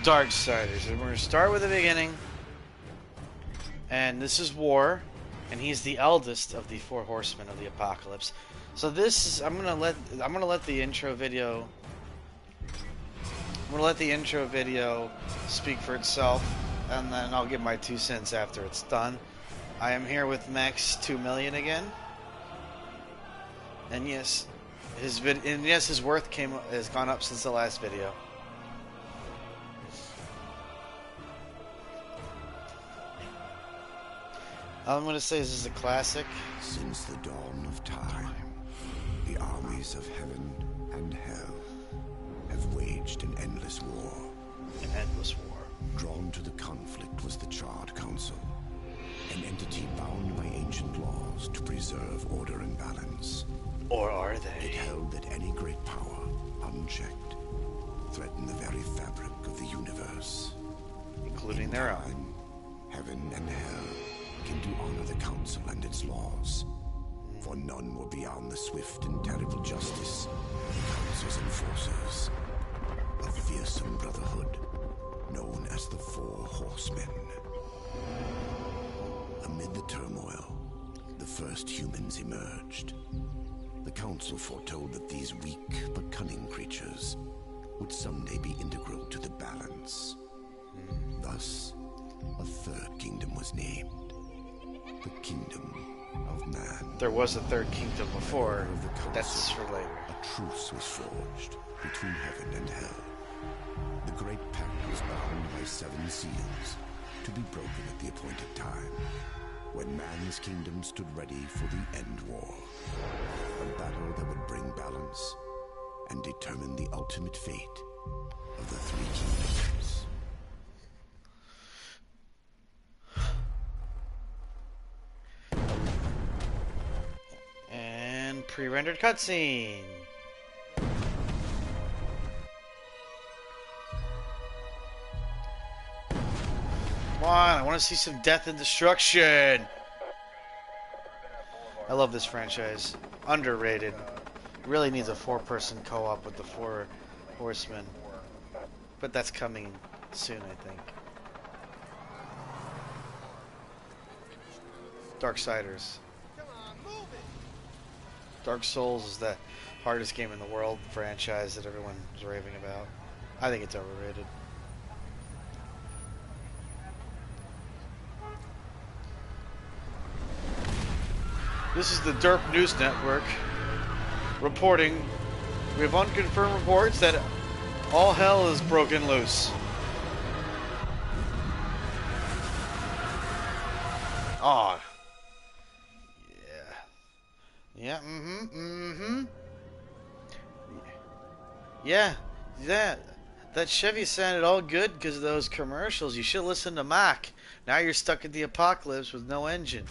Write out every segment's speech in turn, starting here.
Darksiders. And we're going to start with the beginning. And this is War. And he's the eldest of the four horsemen of the apocalypse. So this is I'm gonna let the intro video speak for itself, and then I'll give my 2 cents after it's done. I am here with Max 2 million again. And yes, his worth has gone up since the last video. All I'm going to say is this is a classic. Since the dawn of time, the armies of heaven and hell have waged an endless war. An endless war. Drawn to the conflict was the Charred Council, an entity bound by ancient laws to preserve order and balance. Or are they? It held that any great power, unchecked, threatened the very fabric of the universe. Including their own. Heaven and hell came to honor the council and its laws, for none were beyond the swift and terrible justice of the council's enforcers. A fearsome brotherhood known as the Four Horsemen. Amid the turmoil, the first humans emerged. The council foretold that these weak but cunning creatures would someday be integral to the balance. Thus, a third kingdom was named. The Kingdom of Man. There was a third kingdom before. That's for later. A truce was forged between heaven and hell. The great pact was bound by 7 seals, to be broken at the appointed time, when man's kingdom stood ready for the end war. A battle that would bring balance and determine the ultimate fate of the 3 kingdoms. Pre-rendered cutscene. Come on, I want to see some death and destruction. I love this franchise. Underrated. It really needs a 4-person co-op with the 4 horsemen. But that's coming soon, I think. Darksiders. Dark Souls is the hardest game in the world franchise that everyone is raving about. I think it's overrated. This is the Derp News Network reporting. We have unconfirmed reports that all hell is broken loose. Ah. Yeah, Yeah, that Chevy sounded all good because of those commercials. You should listen to Mac. Now you're stuck in the apocalypse with no engine.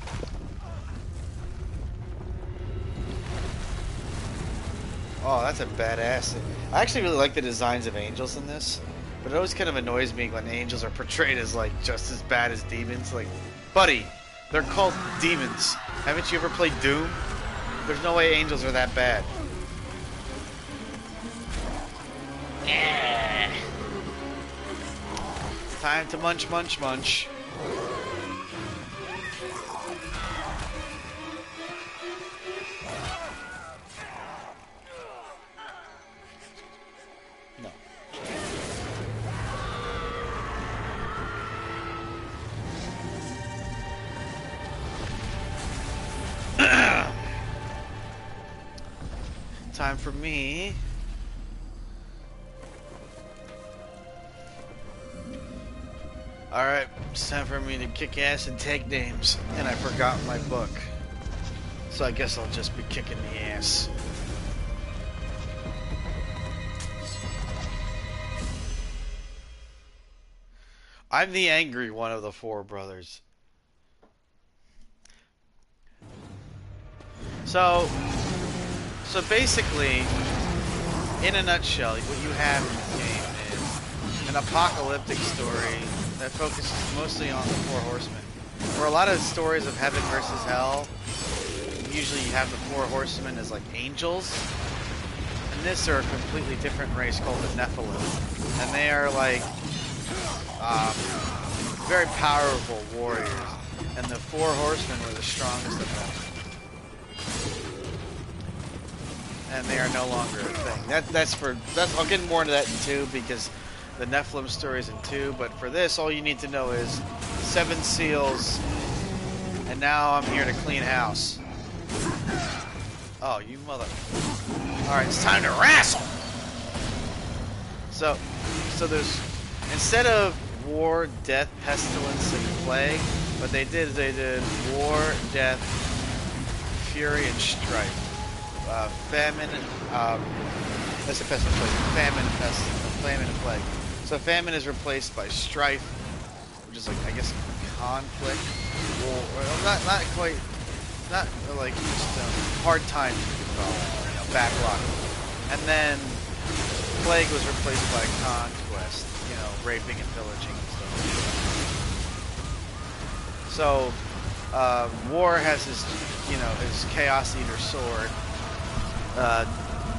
Oh, that's a badass thing. I actually really like the designs of angels in this, but it always kind of annoys me when angels are portrayed as like just as bad as demons. Like, buddy, they're called demons. Haven't you ever played Doom? There's no way angels are that bad. Yeah. Time to munch, munch, munch. No. Time for me. Alright, it's time for me to kick ass and take names. And I forgot my book. So I guess I'll just be kicking the ass. I'm the angry one of the 4 brothers. So basically, in a nutshell, what you have in this game is an apocalyptic story that focuses mostly on the 4 horsemen. For a lot of stories of heaven versus hell, usually you have the 4 horsemen as like angels. In this, they're a completely different race called the Nephilim. And they are like very powerful warriors, and the four horsemen were the strongest of them. And they are no longer a thing. I'll get more into that in 2 because the Nephilim story is in 2. But for this, all you need to know is 7 seals, and now I'm here to clean house. Oh, you mother! All right, it's time to wrestle. So there's, instead of war, death, pestilence, and plague, what they did is they did war, death, fury, and strife. Famine, that's a pestilence, famine, famine, and plague. So famine is replaced by strife, which is like, I guess, conflict. Well, not quite, not like just hard times, you could call it, backlog. And then plague was replaced by conquest, raping and pillaging and stuff. So war has his, his Chaos Eater sword.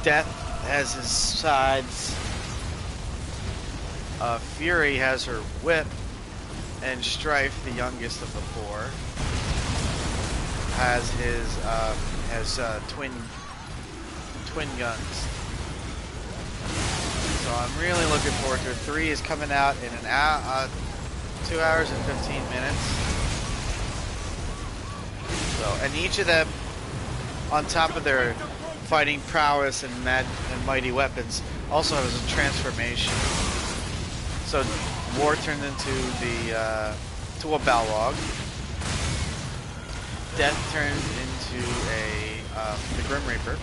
Death has his sides. Fury has her whip, and Strife, the youngest of the 4, has his twin guns. So I'm really looking forward to it. 3 is coming out in 2 hours and 15 minutes. So, and each of them, on top of their fighting prowess and mighty weapons, also has a transformation. So war turned into to a Balrog. Death turned into the Grim Reaper.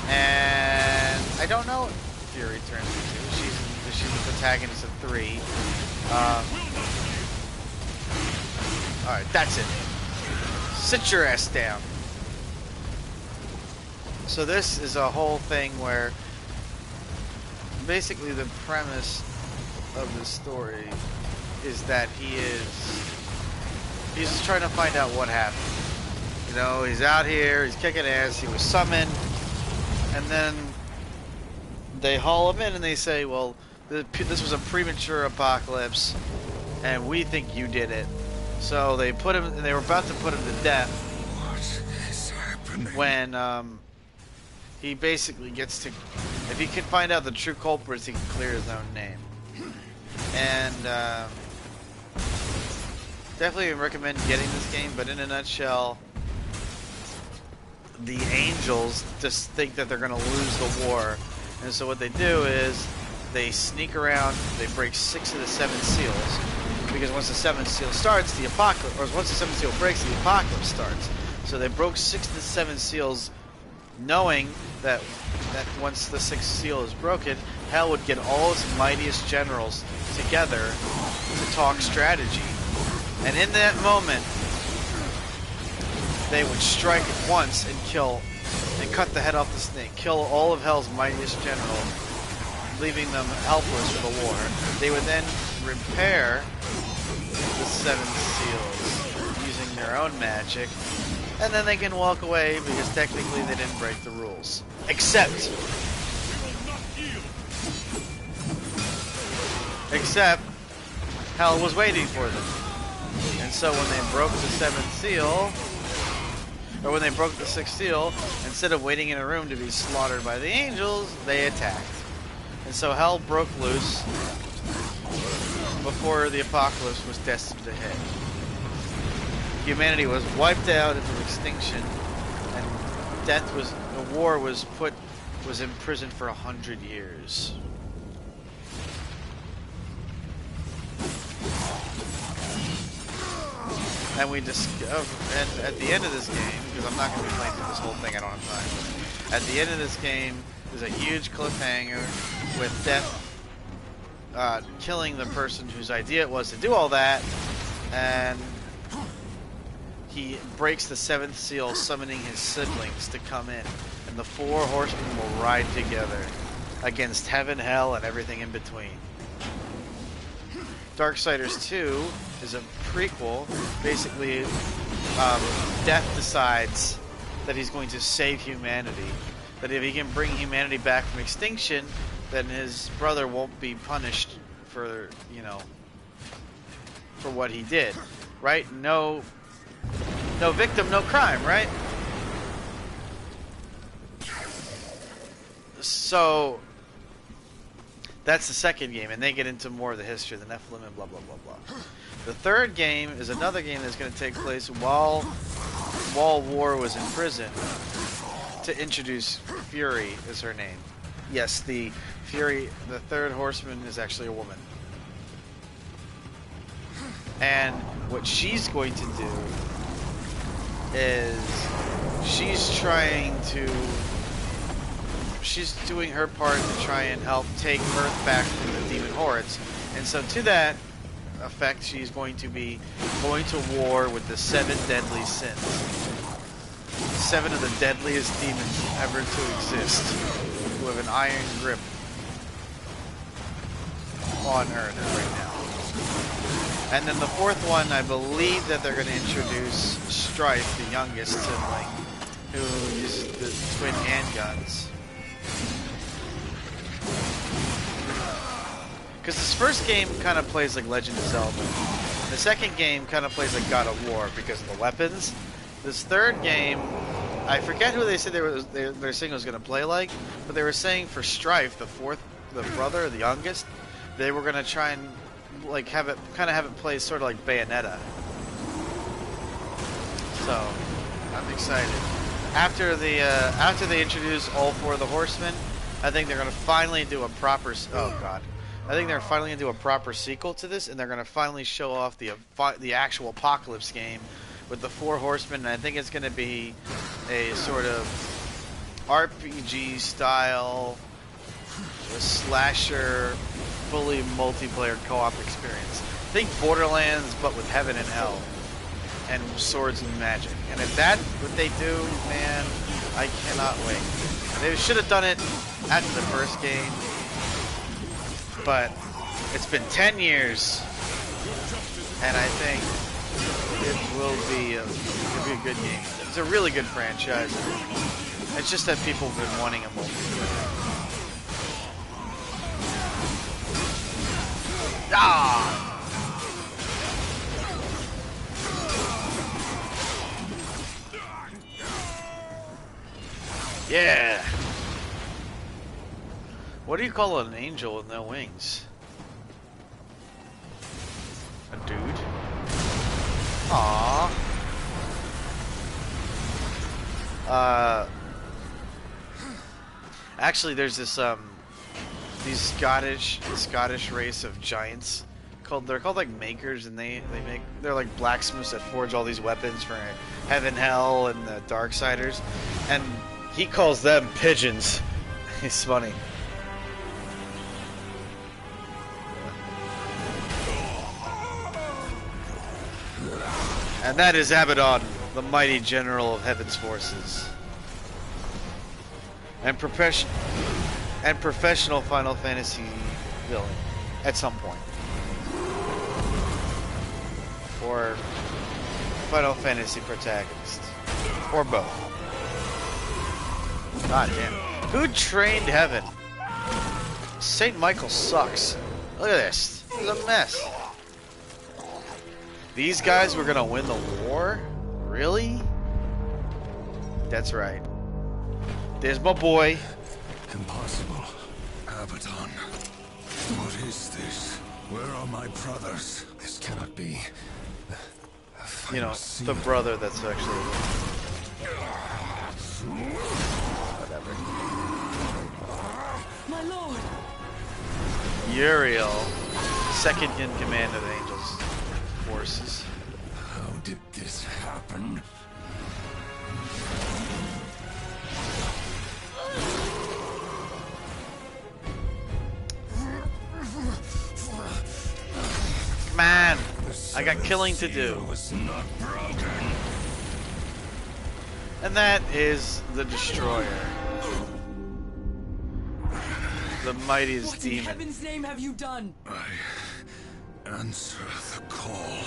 And I don't know what Fury turns into. She's the protagonist of 3. Alright, that's it. Sit your ass down. So this is a whole thing where basically the premise of the story is that he's just trying to find out what happened. He's out here, he's kicking ass, he was summoned, and then they haul him in and they say, well, this was a premature apocalypse, and we think you did it. So they put him, and they were about to put him to death. What is happening? When he basically gets to, if he can find out the true culprits, he can clear his own name. And definitely recommend getting this game, but in a nutshell, the angels just think that they're going to lose the war, and so what they do is they sneak around, they break 6 of the 7 seals, because once the 7th seal starts, the apocalypse, or once the 7th seal breaks, the apocalypse starts. So they broke 6 of the 7 seals, knowing that once the 6th seal is broken, Hell would get all its mightiest generals together to talk strategy. And in that moment, they would strike at once and kill, and cut the head off the snake, kill all of Hell's mightiest generals, leaving them helpless for the war. They would then repair the 7 seals using their own magic, and then they can walk away because technically they didn't break the rules. Except Hell was waiting for them. And so when they broke the 7th seal, or when they broke the 6th seal, instead of waiting in a room to be slaughtered by the angels, they attacked. And so Hell broke loose before the apocalypse was destined to hit. Humanity was wiped out into extinction, and the war was imprisoned for 100 years. And we discover, and at the end of this game, because I'm not going to be playing through this whole thing, I don't have time. At the end of this game, there's a huge cliffhanger with Death killing the person whose idea it was to do all that, and he breaks the 7th seal, summoning his siblings to come in, and the 4 horsemen will ride together against heaven, hell, and everything in between. Darksiders 2 is a prequel. Basically, Death decides that he's going to save humanity. That if he can bring humanity back from extinction, then his brother won't be punished for, for what he did, right? No victim, no crime, right? So that's the second game, and they get into more of the history of the Nephilim and blah blah blah blah. The third game is another game that's going to take place while War was in prison, to introduce Fury is her name. Yes, the Fury, the third horseman, is actually a woman. And what she's going to do is she's doing her part to try and help take Earth back from the demon hordes. And so to that effect, she's going to be going to war with the 7 deadly sins. 7 of the deadliest demons ever to exist, who have an iron grip on Earth right now. And then the fourth one, I believe that they're going to introduce Strife, the youngest sibling, who uses the twin handguns. Because this first game kind of plays like Legend of Zelda. The second game kind of plays like God of War because of the weapons. This third game, I forget who they said they were saying it was going to play like, but they were saying for Strife, the brother, the youngest, they were going to try and like have it play sort of like Bayonetta. So I'm excited. After they introduce all 4 of the horsemen, I think they're going to finally do a proper. Oh God. I think they're finally going to do a proper sequel to this, and they're going to finally show off the actual Apocalypse game with the 4 horsemen, and I think it's going to be a sort of RPG style, a slasher, fully multiplayer co-op experience. Think Borderlands, but with heaven and hell, and swords and magic. And if that's what they do, man, I cannot wait. They should have done it after the first game. But it's been 10 years, and I think it will be a good game. It's a really good franchise. It's just that people have been wanting a multiplayer. Ah! Yeah! What do you call an angel with no wings? A dude? Aww. Actually, there's this these Scottish race of giants they're called like makers, and they're like blacksmiths that forge all these weapons for heaven, hell, and the Darksiders, and he calls them pigeons. It's funny. And that is Abaddon, the mighty general of Heaven's forces. And professional Final Fantasy villain at some point. Or Final Fantasy protagonist. Or both. God damn. Who trained Heaven? St. Michael sucks. Look at this. This is a mess. These guys were gonna win the war? Really? That's right. There's my boy. Impossible. Abaddon. What is this? Where are my brothers? This cannot be. You know, the brother that's actually... Whatever. My lord! Uriel, second in command of the Angels forces. How did this happen? Man, I got killing to do. Was not broken. And that is the Destroyer. The mightiest What in demon. heaven's name have you done? I answer the call.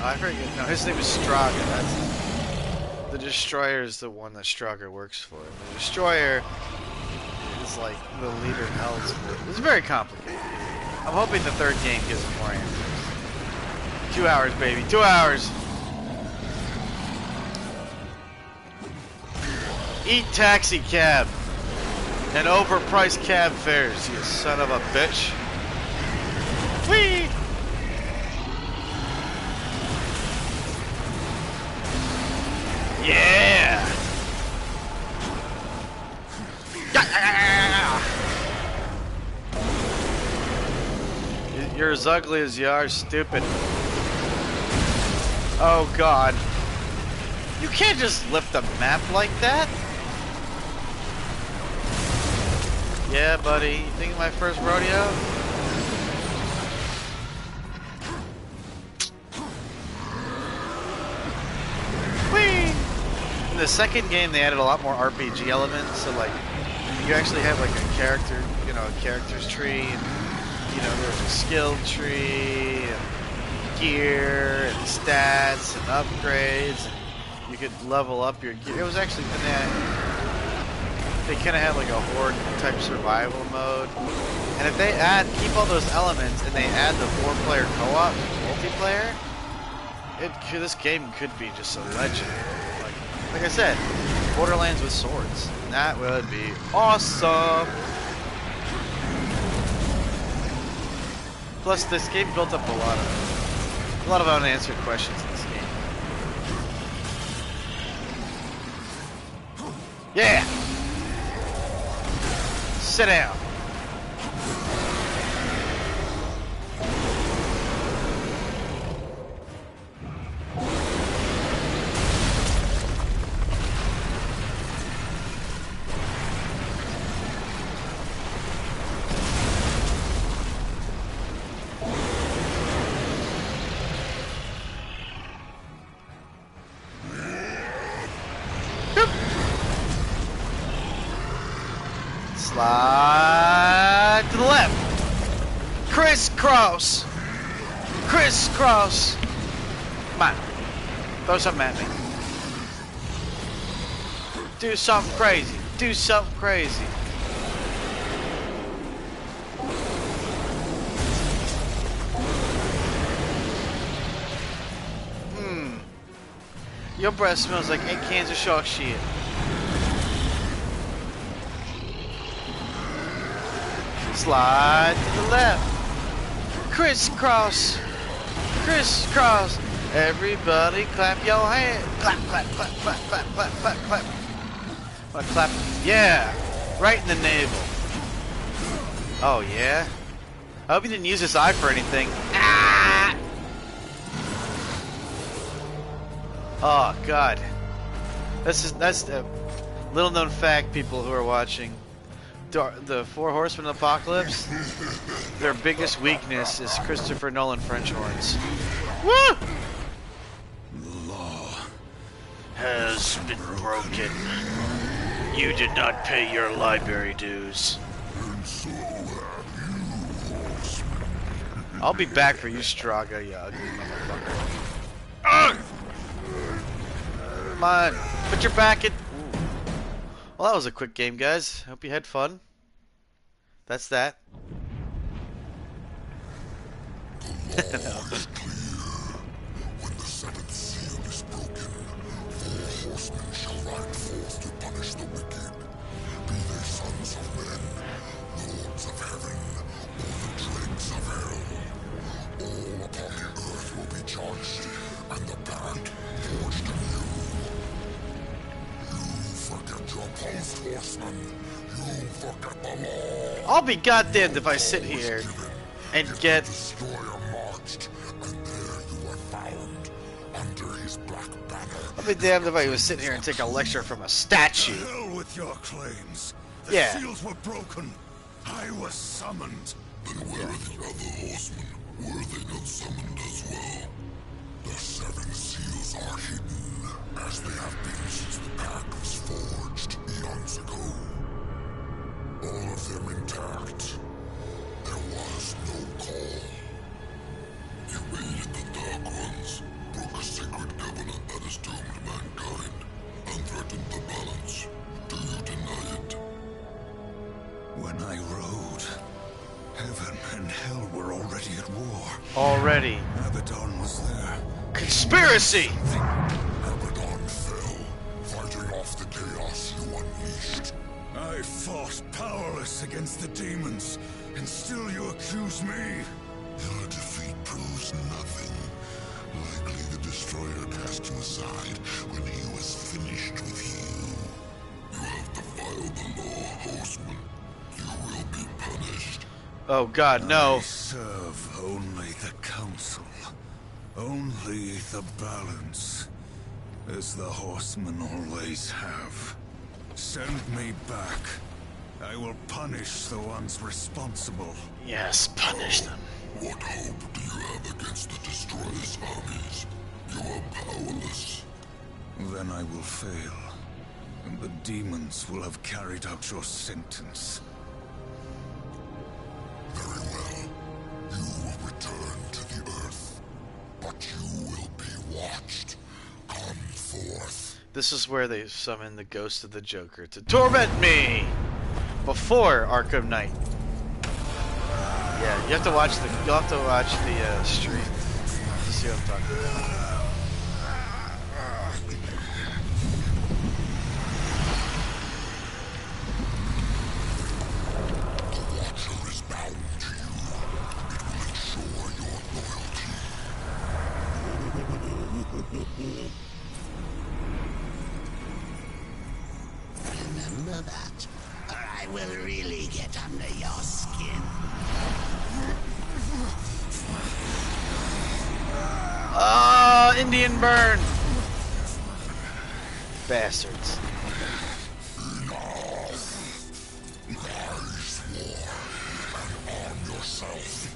I forget. No, his name is Straga. The Destroyer is the one that Straga works for. The Destroyer is like the leader of Hell's Fleet. It's very complicated. I'm hoping the third game gives us more answers. 2 hours, baby. 2 hours. Eat taxi cab and overpriced cab fares, you son of a bitch. Whee! Yeah! You're as ugly as you are stupid. Oh god. You can't just lift a map like that. Yeah, buddy. You think my first rodeo? Whee! In the second game, they added a lot more RPG elements. So, like, you actually have like a character, you know, a character's tree, and you know, there's a skill tree, and gear, and stats, and upgrades, and you could level up your gear. It was actually they kind of had like a horde type survival mode, and if they keep all those elements and they add the 4-player co-op multiplayer, this game could be just a legend. Like I said, Borderlands with swords. That would be awesome. Plus, this game built up a lot of unanswered questions in this game. Yeah. Sit down. Slide to the left. Crisscross. Crisscross. Come on. Throw something at me. Do something crazy. Do something crazy. Your breath smells like 8 cans of shark shit. Slide to the left. Crisscross. Crisscross. Everybody clap your hands. Clap, clap, clap, clap, clap, clap, clap, clap. What, clap? Yeah. Right in the navel. Oh, yeah? I hope you didn't use this eye for anything. Ah! Oh, God. That's a little known fact, people who are watching. The 4 Horsemen of Apocalypse, their biggest weakness is Christopher Nolan French horns. Woo! The law has been broken. You did not pay your library dues. and so have you, horsemen. I'll be back for you, Straga, you ugly motherfucker. Ugh! Come on, put your back in. Well, that was a quick game, guys. Hope you had fun. That's that. The law is clear. When the 7th seal is broken, 4 horsemen shall ride forth to punish the wicked, be they sons of men, lords of heaven, or the dregs of hell. All upon the earth will be judged, and the parent forged anew. Forget your post, horseman. You forget the law. I'll be goddamned if I sit here and get. The destroyer marched, and there you were found under his black banner. I'll be damned if I was sitting here and take a lecture from a statue. The hell with your claims. The Yeah. seals were broken. I was summoned. Then where are the other horsemen? Were they not summoned as well? The 7 seals are hidden, as they have been since the pact was forged eons ago. All of them intact. There was no call. You raided the Dark Ones, already. Abaddon was there. Conspiracy! Abaddon fell, fighting off the chaos you unleashed. I fought powerless against the demons, and still you accuse me? Your defeat proves nothing. Likely the Destroyer cast you aside when he was finished with you. You have defiled the law, Horseman. You will be punished. Oh God, no. I serve only the Council. Only the balance. As the Horsemen always have. Send me back. I will punish the ones responsible. Yes, punish them. What hope do you have against the Destroyer's armies? You are powerless. Then I will fail. And the demons will have carried out your sentence. Very well. You will return to the Earth. But you will be watched. Come forth. This is where they summon the ghost of the Joker to torment me! Before Arkham Knight. Yeah, you'll have to watch the stream to see what I'm talking about. Remember that, or I will really get under your skin. Ah, Indian burn! Bastards. Arm yourself.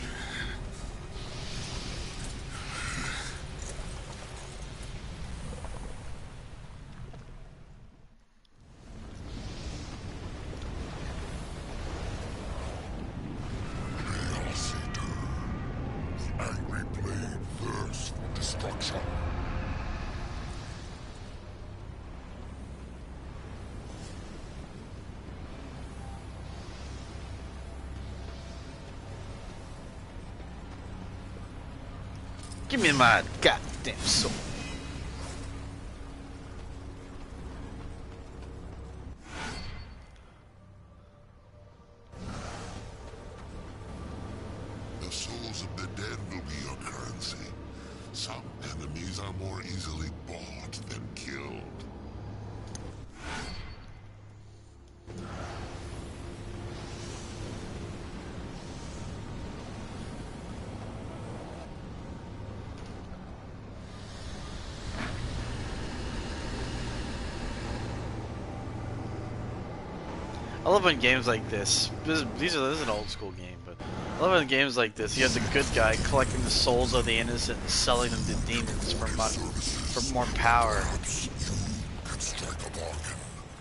Angry blade thirsts for destruction. Give me my goddamn sword. The souls of the dead will be your currency. Some enemies are more easily bought than killed. I love when games like this. This is an old school game, but I love when games like this. You have the good guy collecting the souls of the innocent and selling them to demons for more power.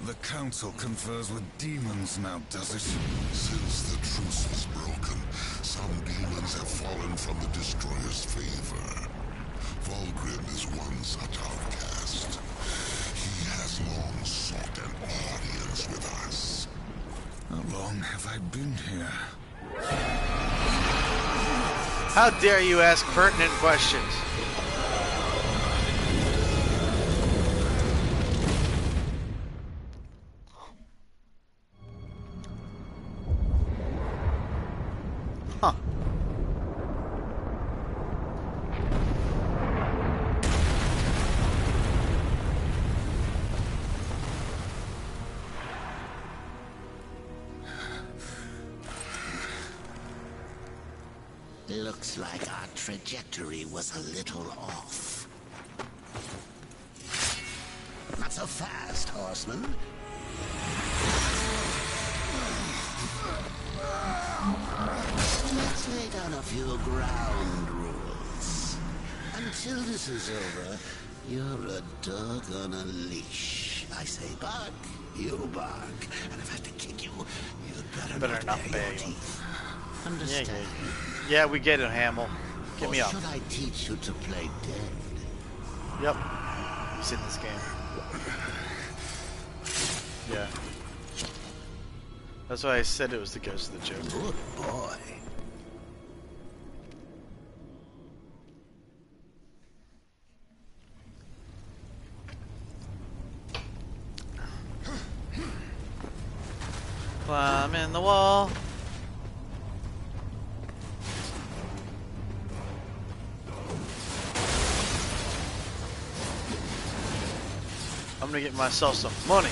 The Council confers with demons now, does it? Since the truce was broken, some demons have fallen from the Destroyer's favor. Volgrim is one such outcast. He has long sought an audience with us. How long have I been here? How dare you ask pertinent questions? Huh. Looks like our trajectory was a little off. Not so fast, Horseman. Let's lay down a few ground rules. Until this is over, you're a dog on a leash. I say bark, you bark. And if I have to kick you, you'd better not bare your teeth. Understand? Yeah, we get it, Hamill. Get me up. Should I teach you to play dead? Yep. He's in this game. Yeah. That's why I said it was the ghost of the Joker. Good boy. I'm in the wall. I'm gonna get myself some money.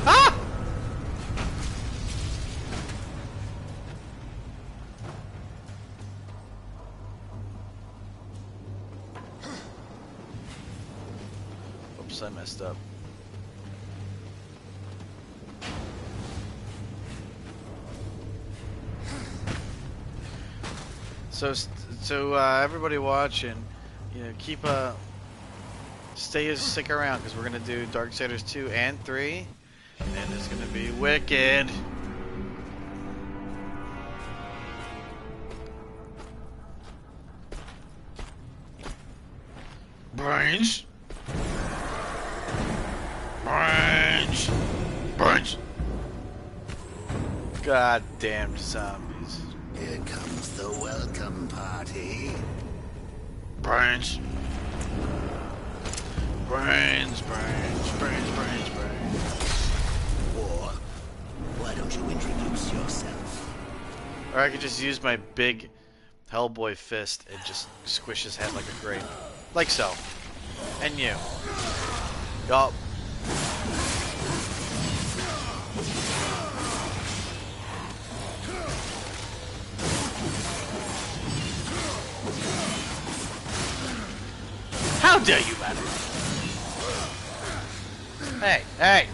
Ah! Oops, I messed up. So everybody watching, you know, stick around because we're gonna do Darksiders 2 and 3, and it's gonna be wicked. Brains. Brains. Brains. Goddamn zombies. Here comes the welcome party. Brains. Brains, brains, brains, brains, brains. Or, why don't you introduce yourself? Or I could just use my big Hellboy fist and just squish his head like a grape. Like so. And you. Yup. How dare you, madam? Hey, hey!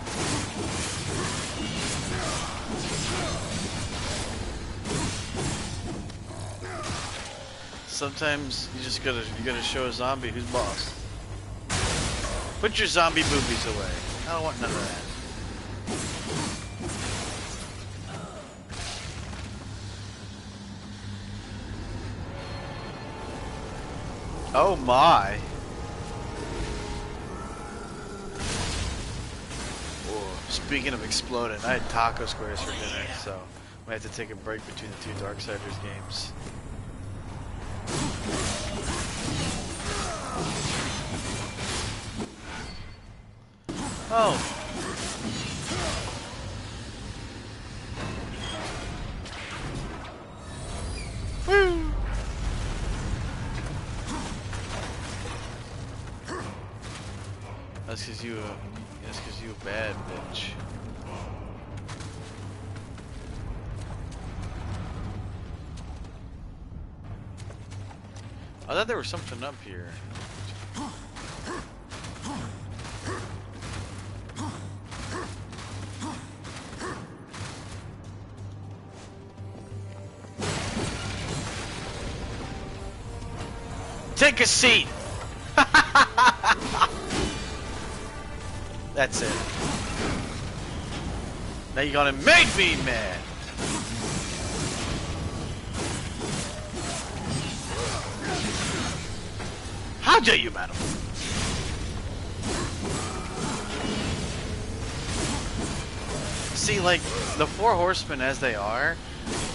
Sometimes you gotta show a zombie who's boss. Put your zombie boobies away. I don't want none of that. Oh my! Speaking of exploding, I had taco squares for dinner, so we have to take a break between the two Darksiders games. Oh! Woo! That's cause you a bad bitch. I thought there was something up here. Take a seat! That's it. Now you're gonna make me mad! How dare you, madam? See, like, the Four Horsemen as they are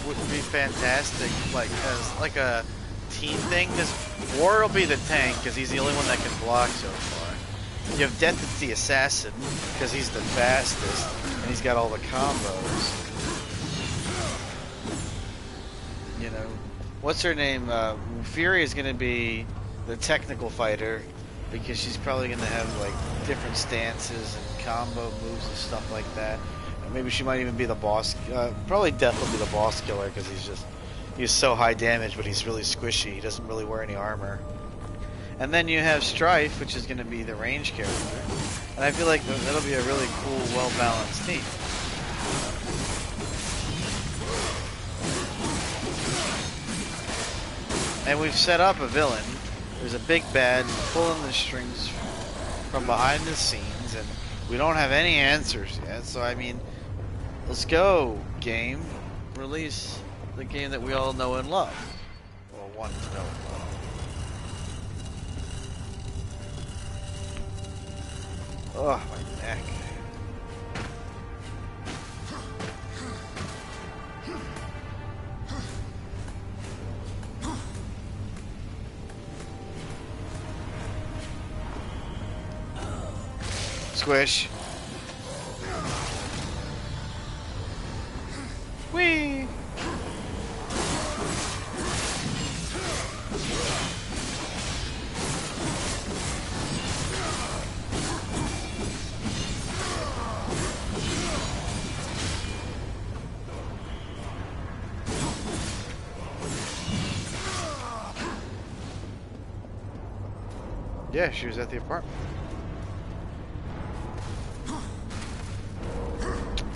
would be fantastic, like, as like a team thing, because War will be the tank, because he's the only one that can block so far. You have Death as the assassin, because he's the fastest, and he's got all the combos. You know, what's her name? Fury is going to be the technical fighter, because she's probably going to have, like, different stances and combo moves and stuff like that. And maybe she might even be the boss. Probably Death will be the boss killer, because he's so high damage, but he's really squishy. He doesn't really wear any armor. And then you have Strife, which is going to be the range character. And I feel like that'll be a really cool, well-balanced team. And we've set up a villain. There's a big bad pulling the strings from behind the scenes, and we don't have any answers yet. So, I mean, let's go, game. Release the game that we all know and love. Or want to know and love. Oh, my neck. squish. Whee! Yeah, she was at the apartment.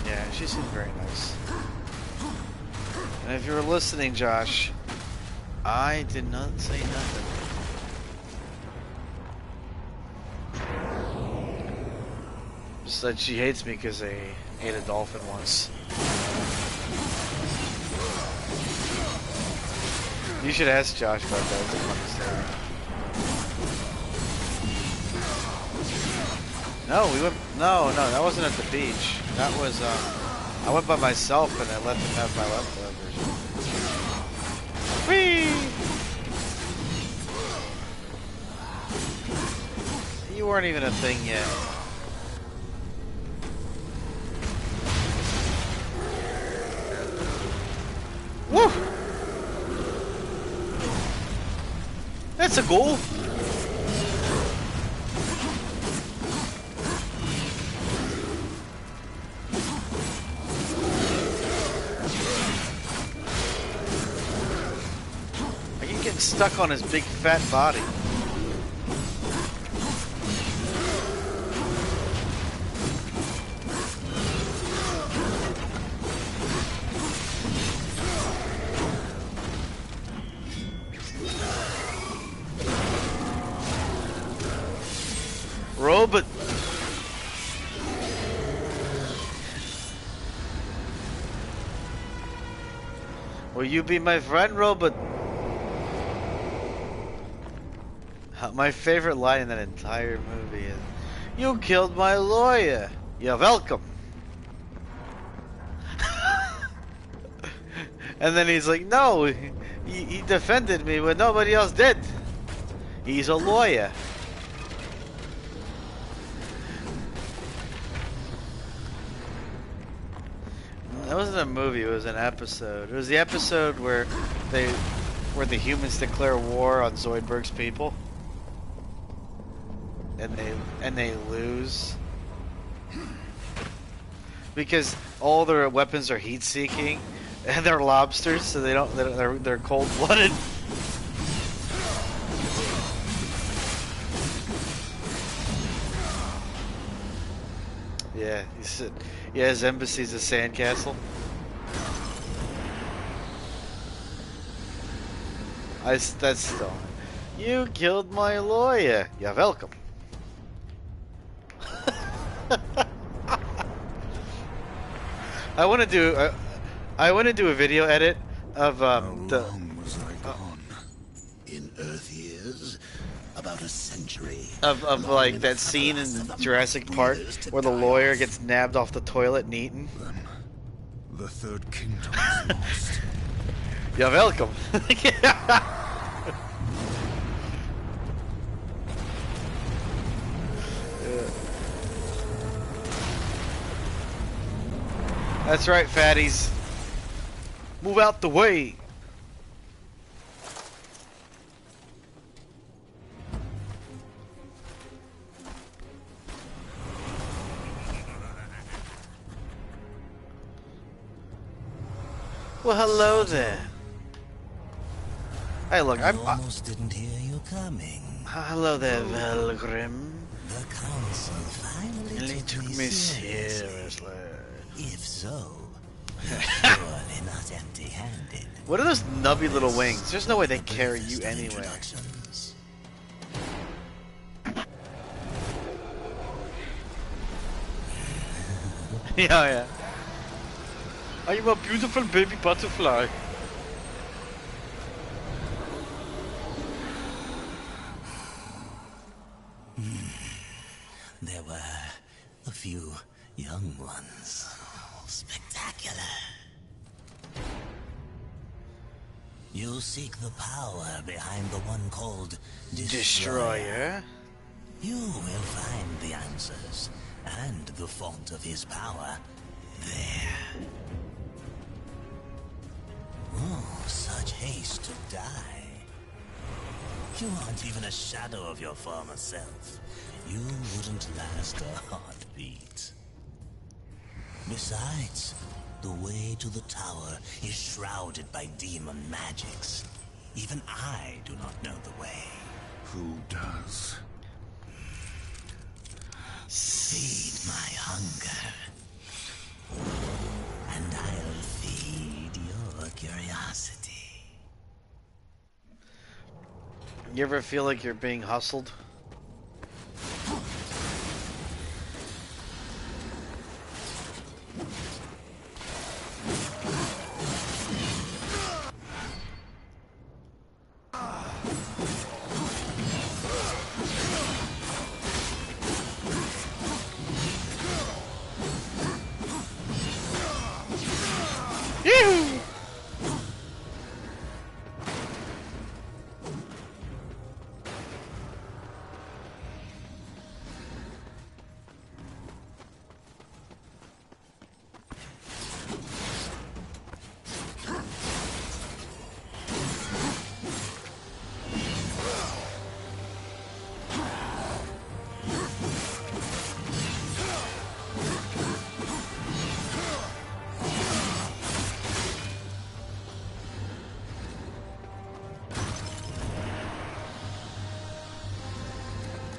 Yeah, she seemed very nice. And if you were listening, Josh, I did not say nothing. Said she hates me because I ate a dolphin once. You should ask Josh about that. It's a funny story. No, we went. No, that wasn't at the beach. That was. I went by myself and I let them have my leftovers. Whee! You weren't even a thing yet. Woo! That's a goal. Stuck on his big fat body. Robot. Will you be my friend, Robot? My favorite line in that entire movie is, "You killed my lawyer. You're welcome." And then he's like, "No, he defended me when nobody else did. He's a lawyer." That wasn't a movie, it was an episode. It was the episode where the humans declare war on Zoidberg's people. And they lose because all their weapons are heat-seeking, and they're lobsters, so they're cold-blooded. Yeah, his embassy's a sandcastle. That's still. You killed my lawyer. You're welcome. I want to do a video edit of How long was I gone? In Earth years, about a century. Of like that scene in Jurassic Park where the lawyer gets nabbed off the toilet and eaten. Then the third kingdom is lost. You're welcome. That's right, fatties. Move out the way. Well, hello there. Hey, look, I almost didn't hear you coming. Hello there, Velgrim. The council finally took me seriously. If so, surely not empty-handed. What are those nubby little wings? There's no way they carry you anywhere. Yeah. I am a beautiful baby butterfly. There were a few young ones. Spectacular. You seek the power behind the one called Destroyer. Destroyer? You will find the answers and the font of his power. There. Oh, such haste to die. You aren't even a shadow of your former self. You wouldn't last a heartbeat. Besides, the way to the tower is shrouded by demon magics. Even I do not know the way. Who does? Feed my hunger, and I'll feed your curiosity. You ever feel like you're being hustled?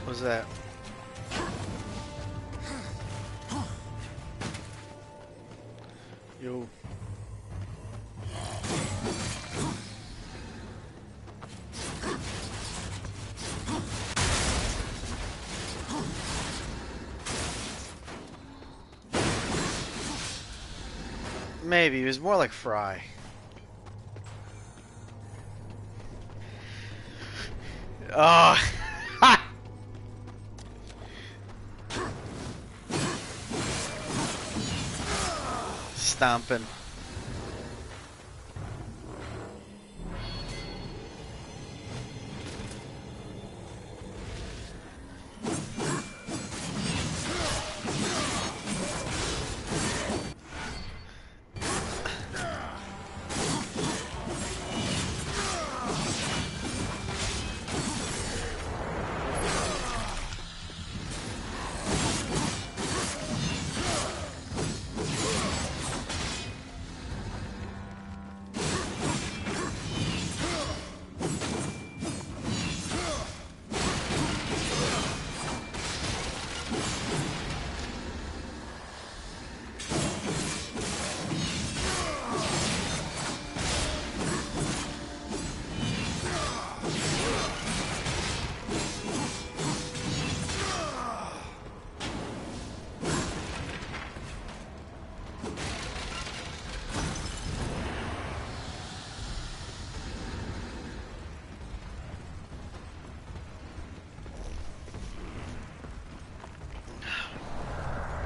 What's that? Yo. Maybe. It was more like Fry. Oh. Stomping.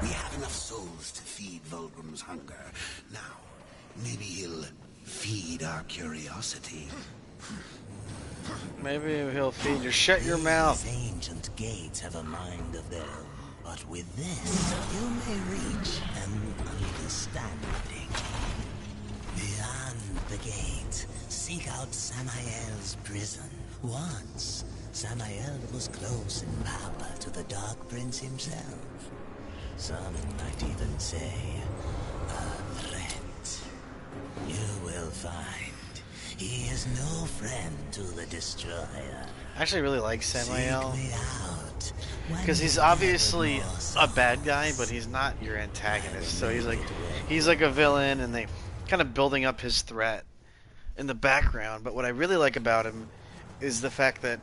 We have enough souls to feed Vulgrim's hunger. Now, maybe he'll feed our curiosity. Maybe he'll feed you. Shut your mouth. These ancient gates have a mind of their own, but with this, you may reach an understanding. Beyond the gate, seek out Samael's prison. Once, Samael was close in power to the Dark Prince himself. Some might even say, a threat. You will find he is no friend to the Destroyer. I actually really like Samael. Seek me out Because he's obviously a bad guy, but he's not your antagonist. So he's like a villain, and they kind of building up his threat in the background. But what I really like about him is the fact that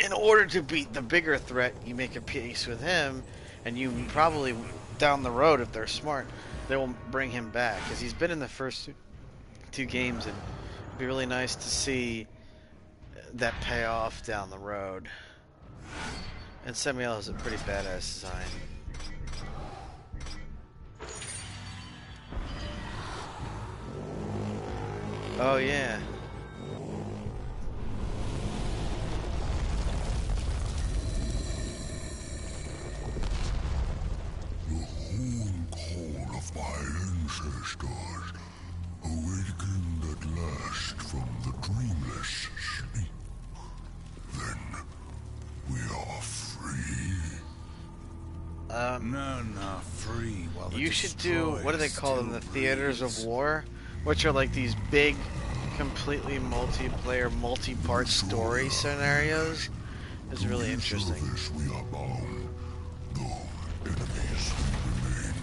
in order to beat the bigger threat, you make a peace with him, and you probably down the road, if they're smart, they will bring him back. Because he's been in the first two games, and it'd be really nice to see that payoff down the road. And Samuel has a pretty badass design. Oh yeah. You should do, what do they call them? The theaters of war? Which are like these big, completely multiplayer, multi-part story scenarios. It's really interesting. Service we are bound, though enemies we remain.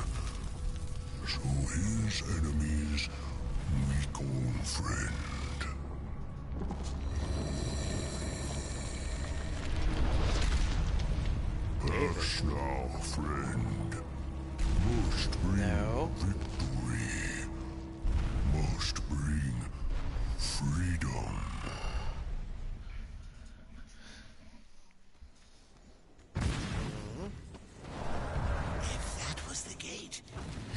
So his enemies, we call friend. Pass now, friend. Must bring victory. Must bring freedom. If that was the gate,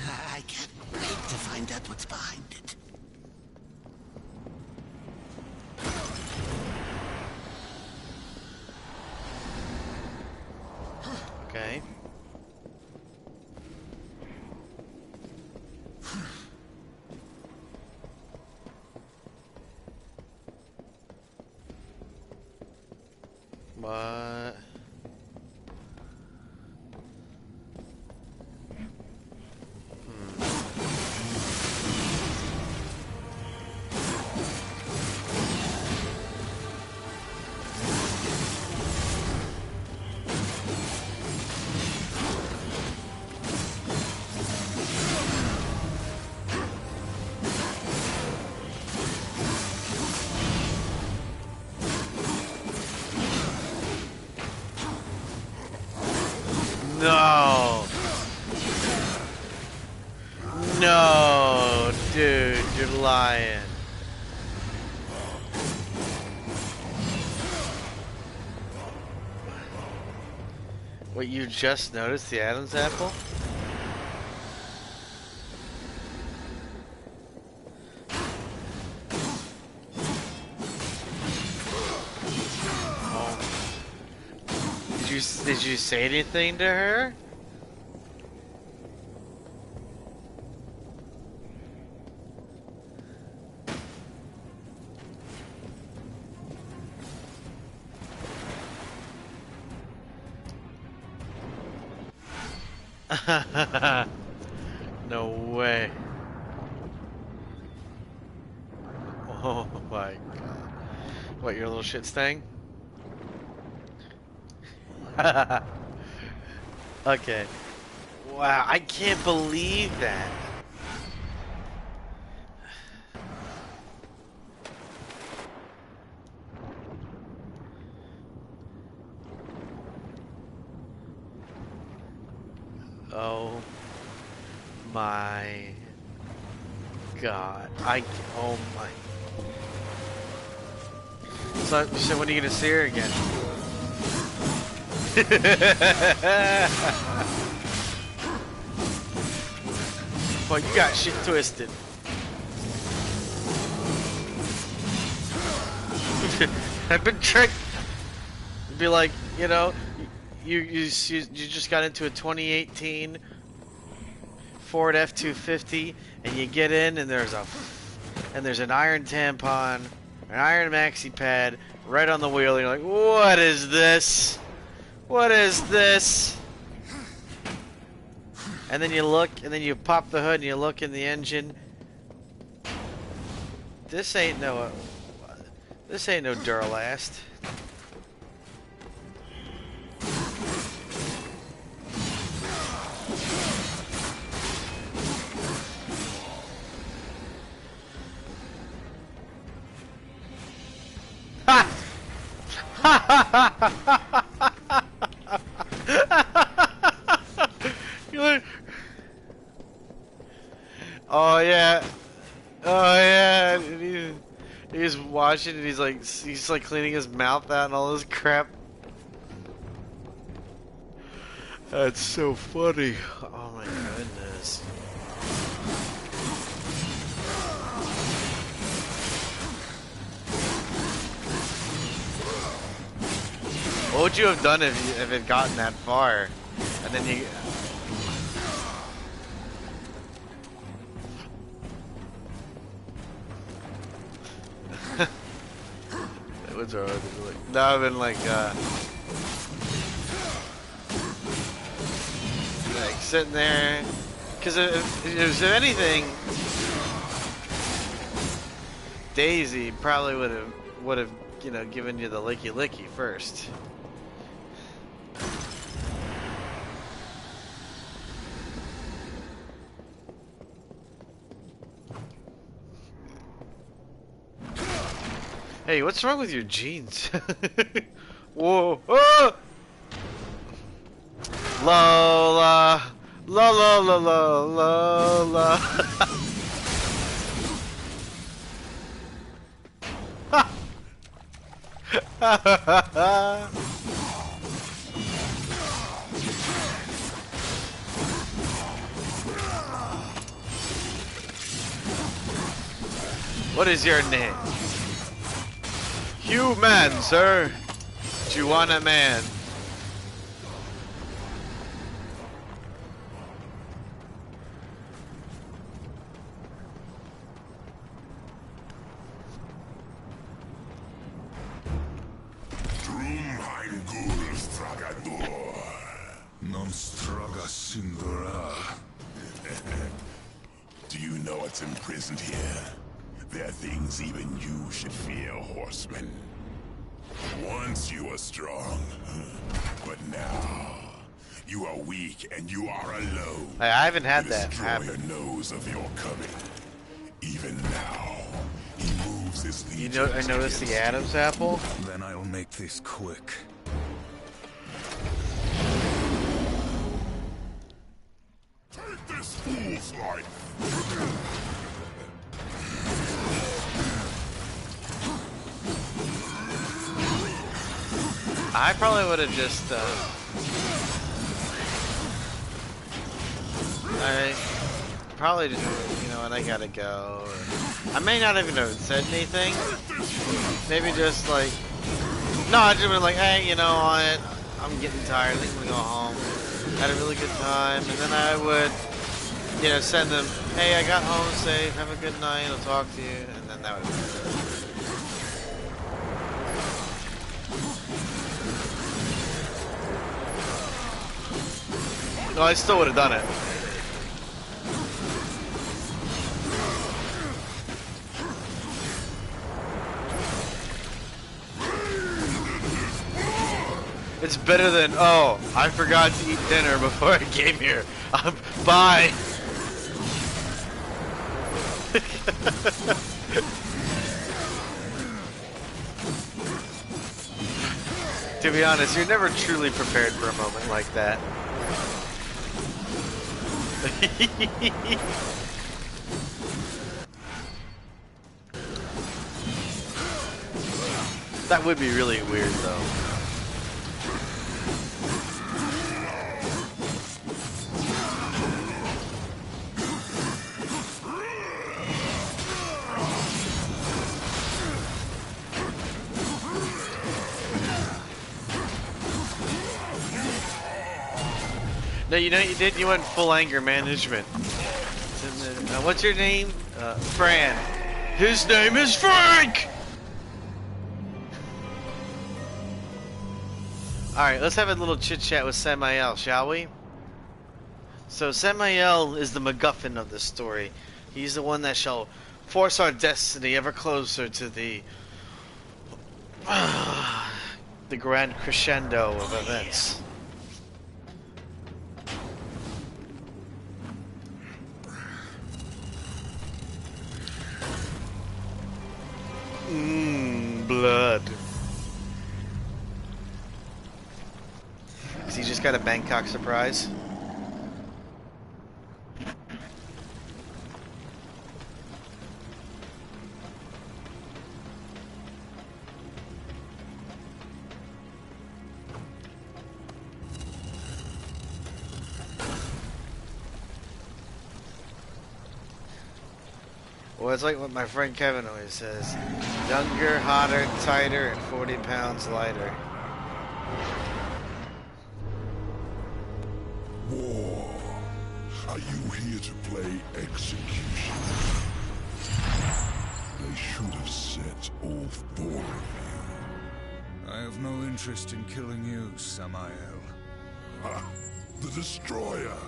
I can't wait to find out what's behind it. Okay. What? No. No, dude, you're lying. What, you just noticed the Adam's apple? Did you say anything to her? No way. Oh my god. What, your little shit stain? Okay. Wow, I can't believe that. Oh my god. Oh my. So when are you gonna see her again? Well, you got shit twisted. I've been tricked. It'd be like, you know, you just got into a 2018 Ford F-250 and you get in and there's an iron tampon, an iron maxi pad right on the wheel. And you're like, what is this? What is this? And then you look, and then you pop the hood and you look in the engine. This ain't no Duralast. Ha! Oh yeah, oh yeah. And he's watching, and he's like cleaning his mouth out and all this crap. That's so funny. Oh my goodness. What would you have done if it had gotten that far, and then you? What's wrong with it? Like, that would have been like sitting there, Because if anything, Daisy probably would have you know given you the licky first. Hey, what's wrong with your jeans? Whoa! Oh! Lola, la la la la la la. What is your name? Human, sir. Do you want a man? Non straga singura. Do you know what's imprisoned here? There are things even you should fear, horseman. Once you were strong, but now you are weak and you are alone. I haven't had The that destroyer happen. knows of your coming. Even now, he moves his You know, I noticed the Adam's apple. Then I'll make this quick. Take this fool's life. I probably would have just, I probably just, you know what, I gotta go. Or I may not even have said anything. Maybe just like, no, I just been like, hey, you know what, I'm getting tired, I think I'm gonna go home. Had a really good time, and then I would, you know, send them, hey, I got home safe, have a good night, I'll talk to you, and then that would be it. No, I still would have done it. It's better than, oh, I forgot to eat dinner before I came here. Bye. To be honest, you're never truly prepared for a moment like that. That would be really weird, though. No, you know what you did? You went full anger management. What's your name? Fran. His name is Frank! Alright, let's have a little chit-chat with Samael, shall we? So Samael is the MacGuffin of this story. He's the one that shall force our destiny ever closer to the grand crescendo of events. Blood. Has he just got a Bangkok surprise? Well, it's like what my friend Kevin always says. Younger, hotter, tighter, and 40 pounds lighter. War. Are you here to play execution? They should have set all four of you. I have no interest in killing you, Samael. Ah, the Destroyer.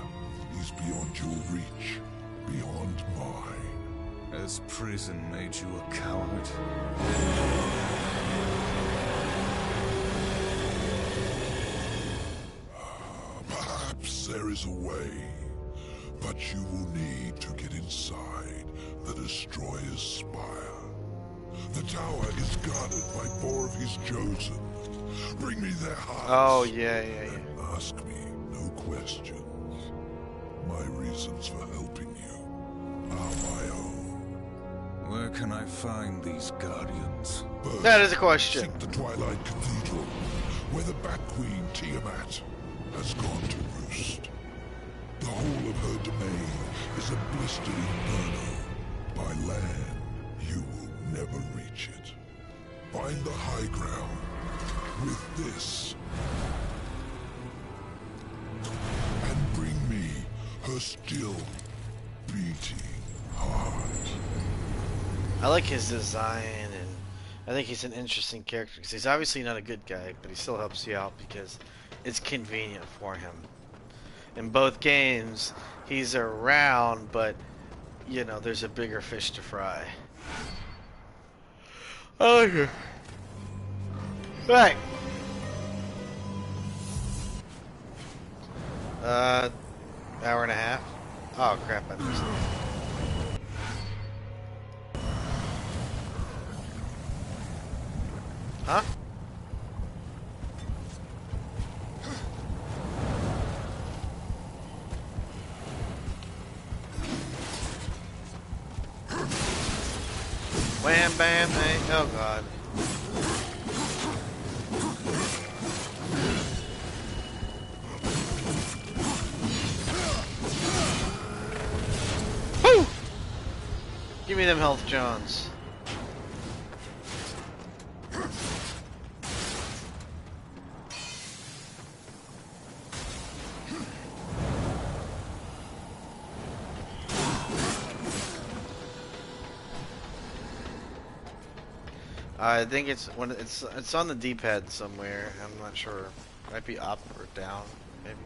He's beyond your reach, beyond mine. Has prison made you a coward? Perhaps there is a way, but you will need to get inside the Destroyer's spire. The tower is guarded by 4 of his chosen. Bring me their hearts. Oh, yeah. And ask me no questions. My reasons for helping you are my own. Where can I find these guardians? Bird, That is a question. seek the Twilight Cathedral, where the Bat Queen Tiamat has gone to roost. The whole of her domain is a blistering inferno. By land, you will never reach it. Find the high ground with this, and bring me her still beating heart. I like his design, and I think he's an interesting character because he's obviously not a good guy, but he still helps you out because it's convenient for him. In both games, he's around, but you know, there's a bigger fish to fry. Okay. Right. Hour and a half. Oh crap! I missed it. Huh? Wham bam bang. Oh god. Woo! Give me them health Johns. I think it's when it's on the D-pad somewhere. I'm not sure. Might be up or down, maybe.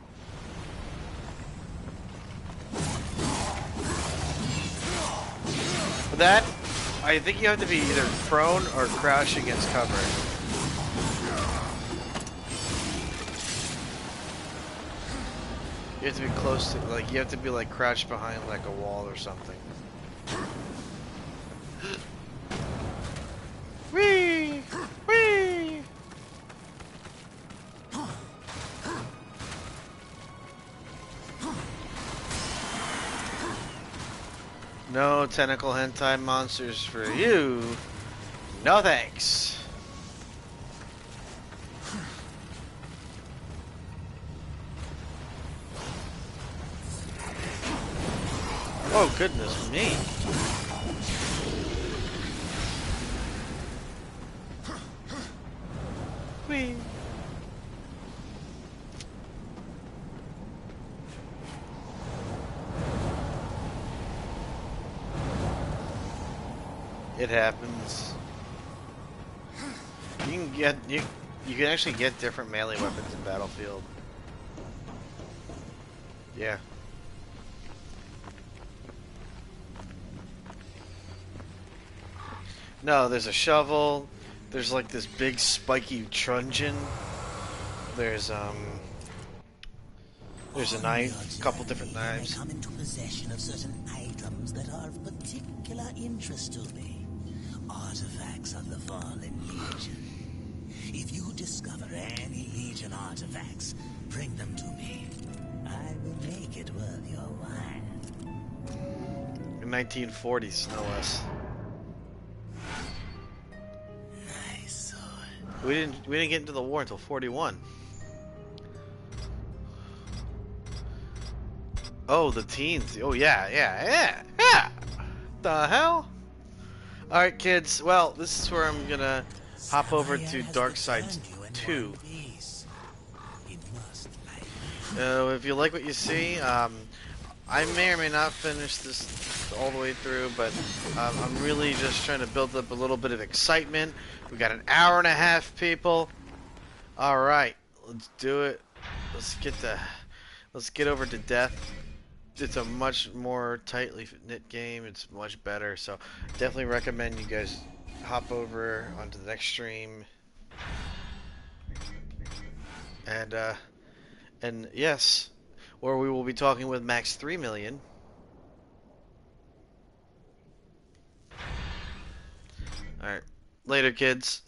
For that, I think you have to be either prone or crouch against cover. You have to be close to, like, you have to be like crouched behind like a wall or something. Whee! Whee! No tentacle hentai monsters for you. No thanks. Oh goodness me. Whee! It happens. You can actually get different melee weapons in Battlefield. Yeah. No, there's a shovel. There's like this big spiky truncheon. There's a knife, a couple different knives. I come into possession of certain items that are of particular interest to me. Artifacts of the Fallen Legion. If you discover any Legion artifacts, bring them to me. I will make it worth your while. In 1940s, no less. Nice sword. We didn't get into the war until 41. Oh, the teens. Oh yeah. The hell? Alright kids, well, this is where I'm gonna hop over to Dark Side 2. If you like what you see, I may or may not finish this all the way through, but I'm really just trying to build up a little bit of excitement. We got an hour and a half, people. Alright, let's do it. Let's get over to death. it's a much more tightly knit game. It's much better. So definitely recommend you guys hop over onto the next stream. And yes, where we will be talking with Max 3 Million. All right, later, kids.